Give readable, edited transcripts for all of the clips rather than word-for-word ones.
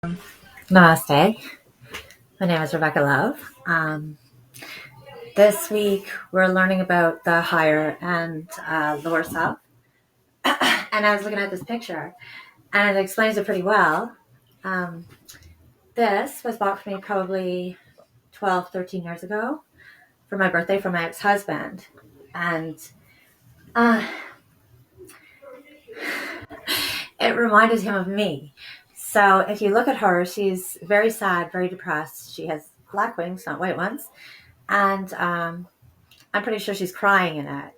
Namaste. My name is Rebecca Love. This week we're learning about the higher and lower self. And I was looking at this picture and it explains it pretty well. Um, this was bought for me probably 12, 13 years ago for my birthday from my ex-husband. And uh, it reminded him of me. So if you look at her, she's very sad, very depressed. She has black wings, not white ones. And I'm pretty sure she's crying in it.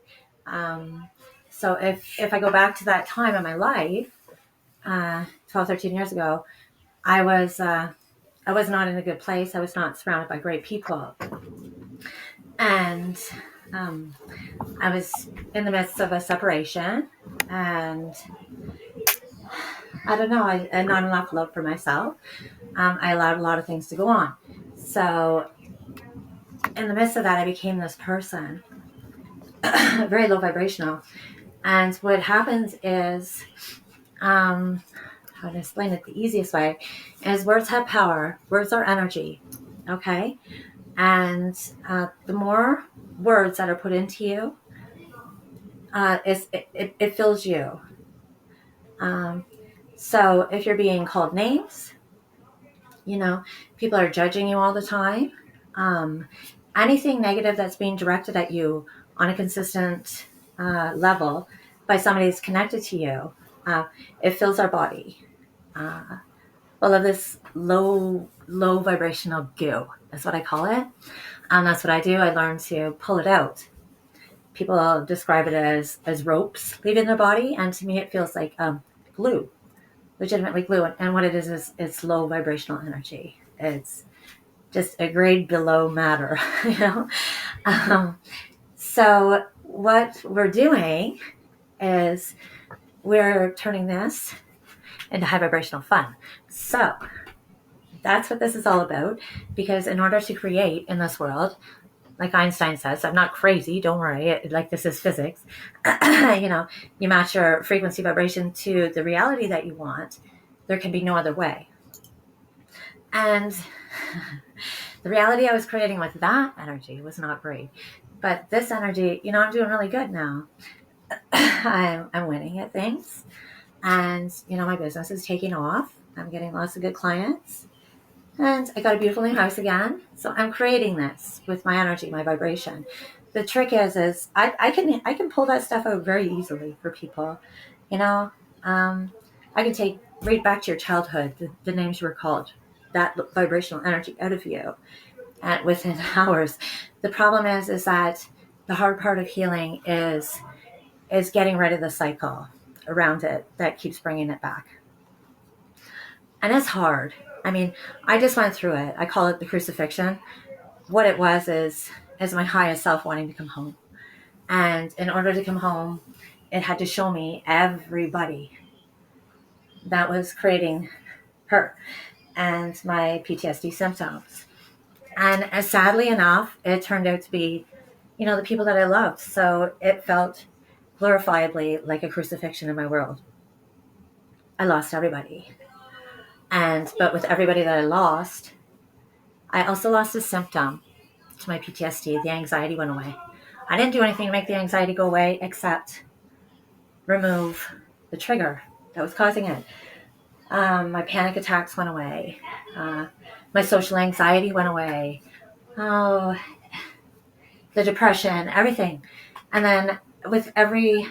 Um, so if I go back to that time in my life, 12, 13 years ago, I was not in a good place. I was not surrounded by great people. And um, I was in the midst of a separation. And I don't know, I had not enough love for myself. I allowed a lot of things to go on. So in the midst of that, I became this person, very low vibrational. And what happens is, how to explain it the easiest way, is words have power. Words are energy, okay? And the more words that are put into you, it fills you. So if you're being called names, people are judging you all the time. Anything negative that's being directed at you on a consistent level by somebody that's connected to you, it fills our body. Full of this low vibrational goo. That's what I call it. That's what I do. I learn to pull it out. People describe it as ropes leaving their body, and to me it feels like glue, legitimately glue. And what it is it's low vibrational energy. It's just a grade below matter, you know. So what we're doing is we're turning this into high vibrational fun. So that's what this is all about, because in order to create in this world, like Einstein says, I'm not crazy, don't worry, like this is physics, you match your frequency vibration to the reality that you want, there can be no other way. And the reality I was creating with that energy was not great. But this energy, I'm doing really good now. I'm winning at things. And, my business is taking off. I'm getting lots of good clients. And I got a beautiful new house again. So I'm creating this with my energy, my vibration. The trick is I can pull that stuff out very easily for people. I can take right back to your childhood, the names you were called, that vibrational energy out of you within hours. The problem is that the hard part of healing is getting rid of the cycle around it that keeps bringing it back. And it's hard. I mean, I just went through it. I call it the crucifixion. What it was is my highest self wanting to come home. And in order to come home, it had to show me everybody that was creating her and my PTSD symptoms. And sadly enough, it turned out to be, the people that I loved. So it felt glorifiably like a crucifixion in my world. I lost everybody. But with everybody that I lost, I also lost a symptom to my PTSD. The anxiety went away. I didn't do anything to make the anxiety go away except remove the trigger that was causing it. My panic attacks went away. My social anxiety went away. Oh, the depression, everything. And then with every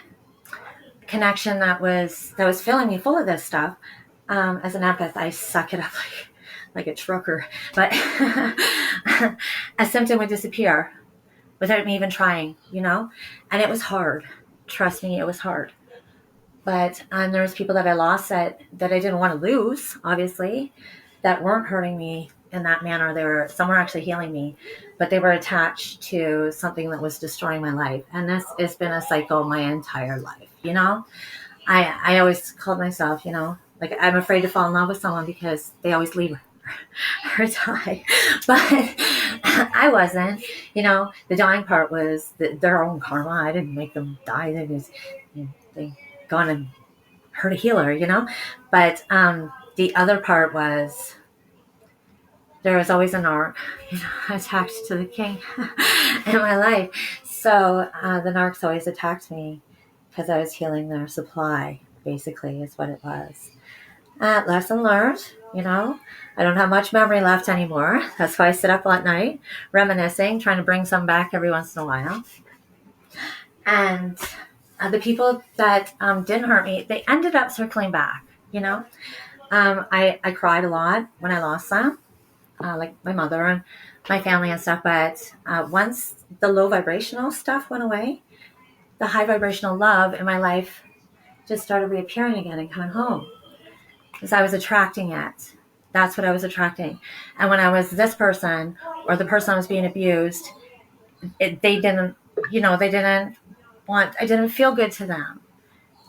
connection that was filling me full of this stuff, as an empath, I suck it up like a trucker. But a symptom would disappear without me even trying, And it was hard. Trust me, it was hard. But there was people that I lost that I didn't want to lose, obviously, that weren't hurting me in that manner. Some were actually healing me, but they were attached to something that was destroying my life. And this has been a cycle my entire life, I always called myself, like I'm afraid to fall in love with someone because they always leave or die. But I wasn't, the dying part was their own karma. I didn't make them die. They gone and hurt a healer, But the other part was there was always an narc, attached to the king in my life. So the narcs always attacked me because I was healing their supply, basically, is what it was. Lesson learned, I don't have much memory left anymore. That's why I sit up at night, reminiscing, trying to bring some back every once in a while. And the people that didn't hurt me, they ended up circling back, I cried a lot when I lost them, like my mother and my family and stuff. But once the low vibrational stuff went away, the high vibrational love in my life just started reappearing again and coming home. Because I was attracting it. That's what I was attracting. And when I was this person or the person I was being abused, they didn't, I didn't feel good to them.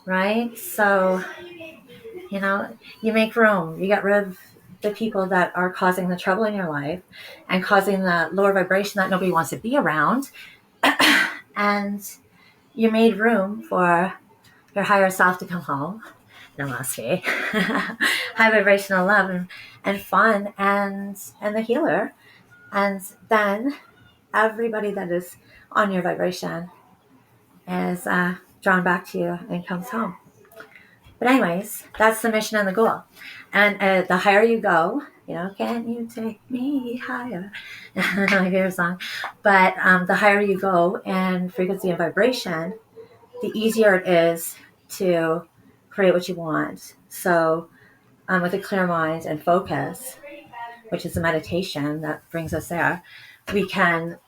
Right? So, you make room. You get rid of the people that are causing the trouble in your life and causing the lower vibration that nobody wants to be around. And you made room for your higher self to come home. Namaste. High vibrational love and fun and the healer. And then everybody that is on your vibration is drawn back to you and comes home. But anyways, that's the mission and the goal. And the higher you go, can you take me higher? My favorite song. But the higher you go in frequency and vibration, the easier it is to create what you want. So with a clear mind and focus, which is a meditation that brings us there, we can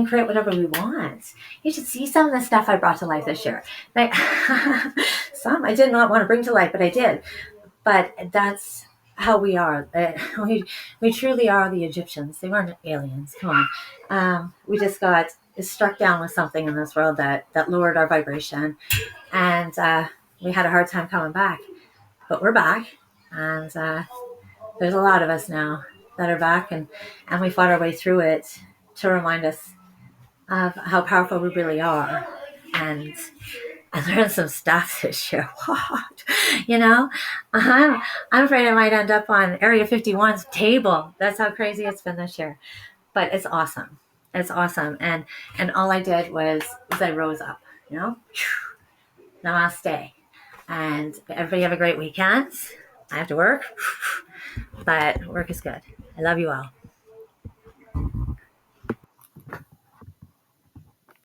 create whatever we want. You should see some of the stuff I brought to life this year. Some I did not want to bring to life, but I did. But that's how we are. We truly are the Egyptians. They weren't aliens. Come on. We just got struck down with something in this world that lowered our vibration. And we had a hard time coming back. But we're back. And there's a lot of us now that are back. And we fought our way through it to remind us of how powerful we really are. And I learned some stuff this year. What? I'm afraid I might end up on Area 51's table. That's how crazy it's been this year. But it's awesome. It's awesome. And all I did was I rose up, Namaste. And everybody have a great weekend. I have to work, but work is good. I love you all.